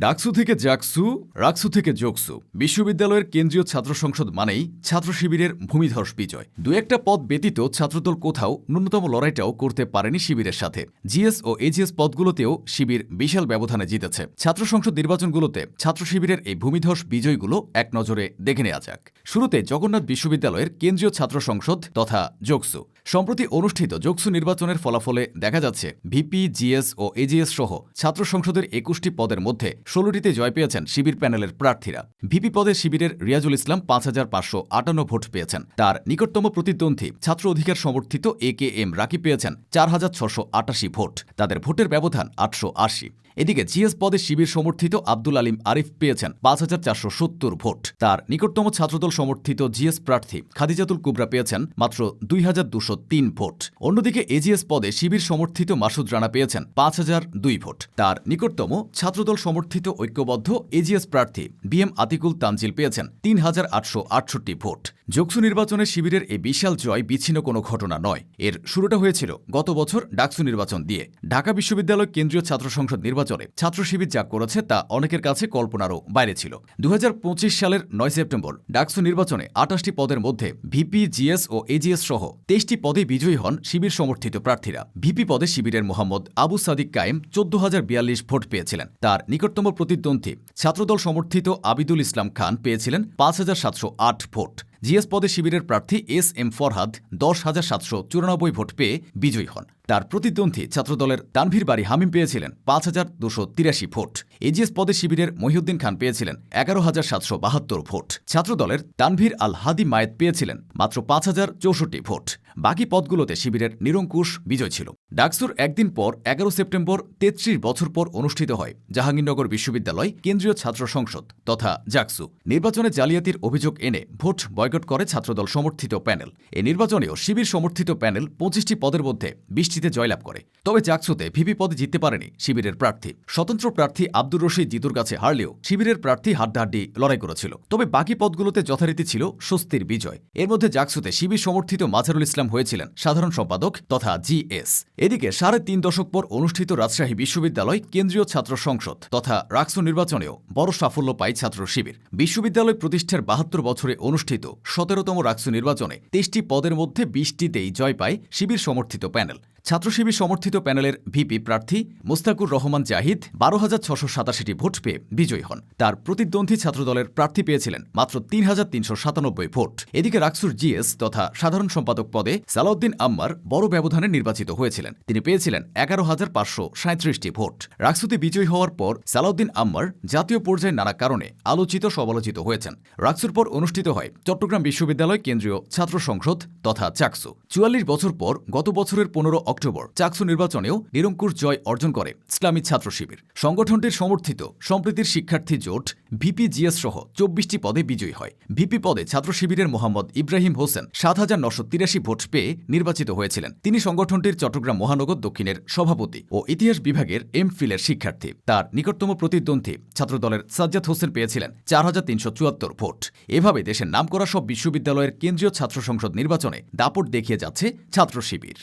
ডাকসু থেকে জাকসু, রাকসু থেকে জোকসু। বিশ্ববিদ্যালয়ের কেন্দ্রীয় ছাত্র সংসদ মানেই ছাত্র শিবিরের ভূমিধস বিজয়। দু একটা পদ ব্যতীত ছাত্রদল কোথাও ন্যূনতম লড়াইটাও করতে পারেনি শিবিরের সাথে। জিএস ও এজিএস পদগুলোতেও শিবির বিশাল ব্যবধানে জিতেছে। ছাত্র সংসদ নির্বাচনগুলোতে ছাত্র শিবিরের এই ভূমিধস বিজয়গুলো এক নজরে দেখে নেওয়া যাক। শুরুতে জগন্নাথ বিশ্ববিদ্যালয়ের কেন্দ্রীয় ছাত্র সংসদ তথা জোকসু। সম্প্রতি অনুষ্ঠিত জোকসু নির্বাচনের ফলাফলে দেখা যাচ্ছে ভিপি, জিএস ও এজিএস সহ ছাত্র সংসদের ২১টি পদের মধ্যে ১৬টিতে জয় পেয়েছেন শিবির প্যানেলের প্রার্থীরা। ভিপি পদে শিবিরের রিয়াজুল ইসলাম ৫,৫৫৮ ভোট পেয়েছেন। তার নিকটতম প্রতিদ্বন্দ্বী ছাত্র অধিকার সমর্থিত একেএম রাকিব পেয়েছেন ৪,৬৮৮ ভোট। তাদের ভোটের ব্যবধান ৮৮০। এদিকে জিএস পদে শিবির সমর্থিত আব্দুল আলিম আরিফ পেয়েছেন ৫,৪৭০ ভোট। তার নিকটতম ছাত্রদল সমর্থিত জিএস প্রার্থী খাদিজাতুল কুবরা পেয়েছেন মাত্র ২,২০৩ ভোট। অন্যদিকে এজিএস পদে শিবির সমর্থিত মাসুদ রানা পেয়েছেন ৫,০০২ ভোট। তার নিকটতম ছাত্রদল সমর্থিত ঐক্যবদ্ধ এজিএস প্রার্থী বিএম আতিকুল তানজিল পেয়েছেন ৩,৮৬৮ ভোট। জোকসু নির্বাচনে শিবিরের এই বিশাল জয় বিচ্ছিন্ন কোনো ঘটনা নয়। এর শুরুটা হয়েছিল গত বছর ডাকসু নির্বাচন দিয়ে। ঢাকা বিশ্ববিদ্যালয় কেন্দ্রীয় ছাত্র সংসদ নির্বাচনে ছাত্র শিবির যা করেছে তা অনেকের কাছে কল্পনারও বাইরে ছিল। ২০২৫ সালের ৯ সেপ্টেম্বর ডাকসু নির্বাচনে ২৮টি পদের মধ্যে ভিপি, জিএস ও এজিএস সহ ২৩টি পদে বিজয়ী হন শিবির সমর্থিত প্রার্থীরা। ভিপি পদে শিবিরের মোহাম্মদ আবু সাদিক কায়েম ১৪,০৪২ ভোট পেয়েছিলেন। তার নিকটতম প্রতিদ্বন্দ্বী ছাত্রদল সমর্থিত আবিদুল ইসলাম খান পেয়েছিলেন ৫,৭০৮ ভোট। জিএস পদে শিবিরের প্রার্থী এস এম ফরহাদ ১০,৭৯৪ ভোট পেয়ে বিজয়ী হন। তার প্রতিদ্বন্দ্বী ছাত্রদলের তানভীর বাড়ি হামিম পেয়েছিলেন ৫,২৮৩ ভোট। এজিএস পদে শিবিরের মহিউদ্দিন খান পেয়েছিলেন ১১,৭৭২ ভোট। ছাত্রদলের তানভীর আল হাদি মায়েত পেয়েছিলেন মাত্র ৫,০৬৪ ভোট। বাকি পদগুলোতে শিবিরের নিরঙ্কুশ বিজয় ছিল। ডাকসুর একদিন পর ১১ সেপ্টেম্বর ৩৩ বছর পর অনুষ্ঠিত হয় জাহাঙ্গীরনগর বিশ্ববিদ্যালয় কেন্দ্রীয় ছাত্র সংসদ তথা জাকসু। নির্বাচনে জালিয়াতির অভিযোগ এনে ভোট বয়কট করে ছাত্রদল সমর্থিত প্যানেল। এই নির্বাচনেও শিবির সমর্থিত প্যানেল ২৫টি পদের মধ্যে ২০টিতে জয়লাভ করে। তবে জাকসুতে ভিপি পদে জিততে পারেনি শিবিরের প্রার্থী। স্বতন্ত্র প্রার্থী আব্দুর রশিদ জিতুর কাছে হারলেও শিবিরের প্রার্থী হাড্ডাহাড্ডি লড়াই করেছিল। তবে বাকি পদগুলোতে যথারীতি ছিল স্বস্তির বিজয়। এর মধ্যে জাকসুতে শিবির সমর্থিত মাজারুল ইসলাম হয়েছিলেন সাধারণ সম্পাদক তথা জিএস। এদিকে ৩.৫ দশক পর অনুষ্ঠিত রাজশাহী বিশ্ববিদ্যালয় কেন্দ্রীয় ছাত্র সংসদ তথা রাকসু নির্বাচনেও বড় সাফল্য পায় ছাত্র শিবির। বিশ্ববিদ্যালয় প্রতিষ্ঠার ৭২ বছরে অনুষ্ঠিত ১৭তম রাকসু নির্বাচনে ২৩টি পদের মধ্যে ২০টিতেই জয় পায় শিবির সমর্থিত প্যানেল। ছাত্র শিবির সমর্থিত প্যানেলের ভিপি প্রার্থী মুস্তাকুর রহমান জাহিদ ১২,৬৮৭ ভোট পেয়ে বিজয়ী হন। তার প্রতিদ্বন্দ্বী ছাত্রদলের প্রার্থী পেয়েছিলেন মাত্র ৩,৩৯৭ ভোট। এদিকে রাকসুর জিএস তথা সাধারণ সম্পাদক পদে সালাউদ্দিন আম্মার বড় ব্যবধানে নির্বাচিত হয়েছিলেন। তিনি পেয়েছিলেন ১১,৫৩৭টি ভোট। রাকসুতে বিজয়ী হওয়ার পর সালাউদ্দিন আম্মার জাতীয় পর্যায়ে নানা কারণে আলোচিত সমালোচিত হয়েছেন। রাকসুর পর অনুষ্ঠিত হয় চট্টগ্রাম বিশ্ববিদ্যালয় কেন্দ্রীয় ছাত্র সংসদ তথা চাকসু। ৪৪ বছর পর গত বছরের ১৫ অক্টোবর চাকসু নির্বাচনেও নিরঙ্কুশ জয় অর্জন করে ইসলামী ছাত্র শিবির। সংগঠনটির সমর্থিত সম্প্রীতির শিক্ষার্থী জোট ভিপি, জিএস সহ ২৪টি পদে বিজয়ী হয়। ভিপি পদে ছাত্র শিবিরের মোহাম্মদ ইব্রাহিম হোসেন ৭,৯৮৩ ভোট পেয়ে নির্বাচিত হয়েছিলেন। তিনি সংগঠনটির চট্টগ্রাম মহানগর দক্ষিণের সভাপতি ও ইতিহাস বিভাগের এমফিলের শিক্ষার্থী। তার নিকটতম প্রতিদ্বন্দ্বী ছাত্রদলের সাজ্জাদ হোসেন পেয়েছিলেন ৪,৩৭৪ ভোট। এভাবে দেশের নামকরা সব বিশ্ববিদ্যালয়ের কেন্দ্রীয় ছাত্র সংসদ নির্বাচনে দাপট দেখিয়ে যাচ্ছে ছাত্র শিবির।